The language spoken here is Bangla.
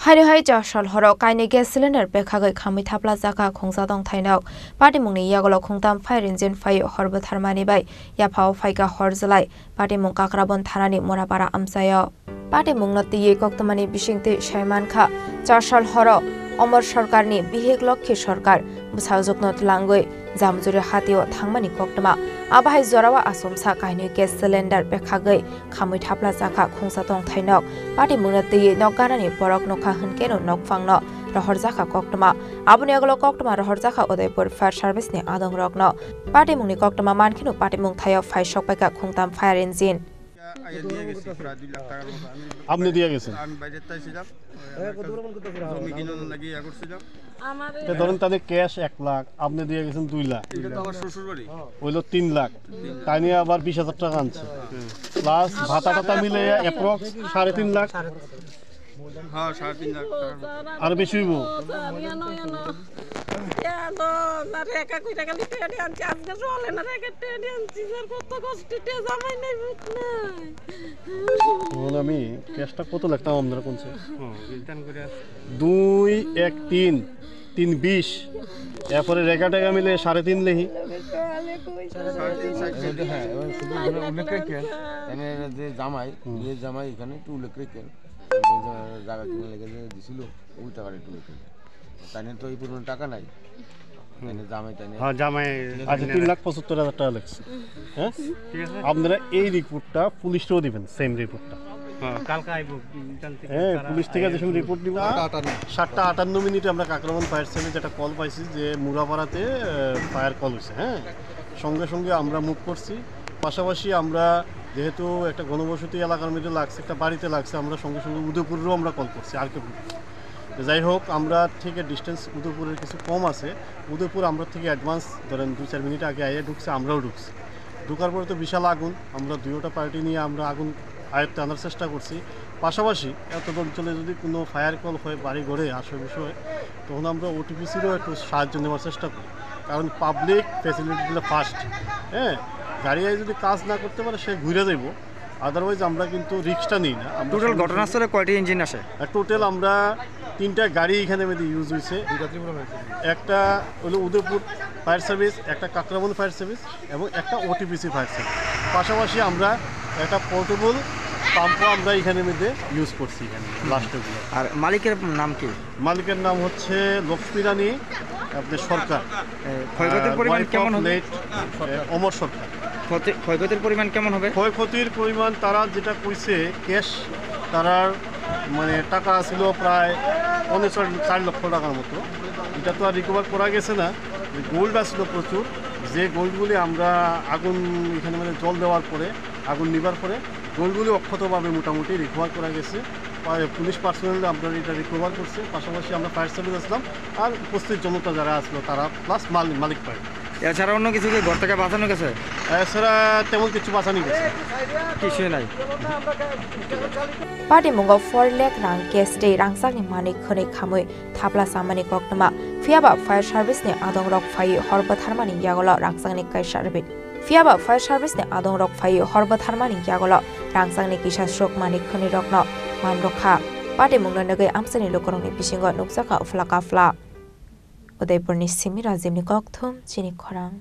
Hai Joshal Horo Kaini gas cylinder Bekaga Kamitapla Zaka Kongsadong Tainok, Patimuni Yagolo Kongtam fire engine fire Horbat Harmani by Yapao Faiga Horzalai, Patimung Kakrabon Tarani Morabara Amsayo, Patimung not the Yekoktamani Bishingti Shaimanka, Joshal Horo, Omar Shorkarni, Bihig Lokki Shorkar, Bushazuk not Langui, Zamzuri Hatio, Tangmani Koktama, Abahai Zorawa Asumsa Kaini gas cylinder Bekaga, Kamitapla Zaka Kongsadong Tainok, Patimung not the Nogarani Borok Noka. Keno nok fangno Rohorzaka Koktama Abuniagolo Koktama Rohorzaka Odepur Fire Service ni Adong Rokno Patimuni Koktama Mankino Patimung Tayo Fire Shop Beka Kungtam Fire Engine আপনি দিয়ে গেছেন আমি বাইরে তাইছিলাম জমি কিনার লাগি ইয়া করছিলাম এটা ধরেন তাদের ক্যাশ 1 লাখ আপনি দিয়ে গেছেন 2 লাখ এটা তো আমার শ্বশুর বাড়ি হইলো 3 লাখ তাই নিয়ে আবার 20000 টাকা আনছে প্লাস ভাতা টাতা মিলে অ্যাপ্রক্স 3.5 লাখ হ্যাঁ 3.5 লাখ আর বেশি হইব আমি ক্যাশটা কত লাখ টাকা আপনারা কোনছে রিটার্ন করে 2 1 3 320 এরপরে রেখা টাকা মিলে 3.5 লেহি হ্যাঁ শুধু উল্লেখ রেখেন এখানে যে জামাই এখানে একটু উল্লেখ রেখেন জায়গা কিনে লেগে যে দিছিল ওই টাকাটা একটু রেখেন তাই তো এই পুরো টাকা নাই জামাই আচ্ছা 3,75,000 টাকা লাগছে হ্যাঁ ঠিক আছে আপনারা এই রিপোর্টটা পুলিশকেও দিবেন সেম রিপোর্টটা কালকে আইব হ্যাঁ পুলিশ থেকে যখন রিপোর্ট দিব 7:58 মিনিটে আমরা কাকরাবন ফায়ার সার্ভিস একটা কল পাইছি যে মুরাপাড়াতে ফায়ার কল হয়েছে হ্যাঁ সঙ্গে সঙ্গে আমরা মুভ করছি পাশাপাশি আমরা যেহেতু একটা ঘনবসতি এলাকার মধ্যে লাগছে একটা বাড়িতে লাগছে আমরা সঙ্গে সঙ্গে উদয়পুরেরও আমরা কল করছি আর কেউ যাই হোক আমরা থেকে ডিস্টেন্স উদয়পুরের কিছু কম আছে উদয়পুর আমরা থেকে অ্যাডভান্স ধরেন 2-4 মিনিট আগে আইয়ে ঢুকছে আমরাও ঢুকছি ঢুকার পরে তো বিশাল আগুন আমরা দুইটা পার্টি নিয়ে আমরা আগুন আয়ত্তে আনার চেষ্টা করছি পাশাপাশি এত অঞ্চলে যদি কোনো ফায়ার কল হয় বাড়ি ঘরে আসে বিষয় তখন আমরা ওটিপিসিরও একটু সাহায্য নেওয়ার চেষ্টা করি কারণ পাবলিক ফ্যাসিলিটিগুলো ফার্স্ট হ্যাঁ গাড়ি যদি কাজ না করতে পারে সে ঘুরে যাইব আদারওয়াইজ আমরা কিন্তু রিস্কটা নিই না টোটাল ঘটনাস্থলে কয়টি ইঞ্জিন আসে টোটাল আমরা 3টা গাড়ি এখানে মধ্যে ইউজ হয়েছে একটা হলো উদয়পুর ফায়ার সার্ভিস একটা কাকরাবন ফায়ার সার্ভিস এবং একটা ওটিপিসি ফায়ার সার্ভিস পাশাপাশি আমরা একটা পোর্টেবল পাম্পও আমরা এখানে মধ্যে ইউজ করছি এখানে লাস্টগুলো আর মালিকের নাম কি মালিকের নাম হচ্ছে লক্ষ্মী রানী আপনার সরকার ক্ষয়ক্ষতির পরিমাণ কেমন হবে অমর সরকার ক্ষয়ক্ষতির পরিমাণ কেমন হবে ক্ষয়ক্ষতির পরিমাণ তারা যেটা কইছে ক্যাশ তারার মানে টাকা ছিল প্রায় 4 লক্ষ টাকার মতো এটা তো আর রিকভার করা গেছে না গোল্ড আসছিল প্রচুর যে গোল্ডগুলি আমরা আগুন এখানে মানে জল দেওয়ার পরে আগুন নিবার পরে গোল্ডগুলি অক্ষতভাবে মোটামুটি রিকভার করা গেছে পুলিশ পার্সোনাল আমরা এটা রিকভার করছে পাশাপাশি আমরা ফায়ার সার্ভিস আসলাম আর উপস্থিত জনতা যারা আসলো তারা প্লাস মালিক পায় এছাড়া অন্য কিছু কি ঘর থেকে বাঁচানো গেছে এছাড়া তেমন কিছু বাঁচানো গেছে কিছুই নাই Patimung 4 lakh rang gas day rang sang ni mani khone khamui thapla samani koktama fiaba fire service ni adong rok phai horba tharmani yagolo rang sang ni kai service fiaba fire service ni adong rok phai horba tharmani yagolo rang sang ni kisa shrok mani khone rokno man rokha Patimung nagai amsani lokorong ni bisingo nuksaka uflaka fla Udaipur ni Simi Razim ni kokthum chini khorang